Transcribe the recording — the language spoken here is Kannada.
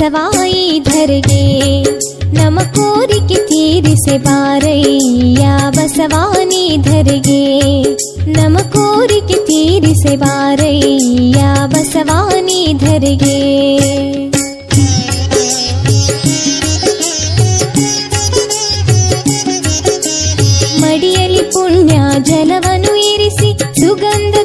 ಬಸವಾಯಿ ಧರೆಗೆ ನಮ್ಮ ಕೋರಿಕೆ ತೀರಿಸೆ ಬಾರಯ್ಯ ಬಸವಾನಿ ಧರೆಗೆ ನಮ್ಮ ಕೋರಿಕೆ ತೀರಿಸೆ ಬಾರಯ್ಯ ಬಸವಾನಿ ಧರೆಗೆ ಮಡಿಯಲ್ಲಿ ಪುಣ್ಯ ಜಲವನ್ನು ಇರಿಸಿ ಸುಗಂಧ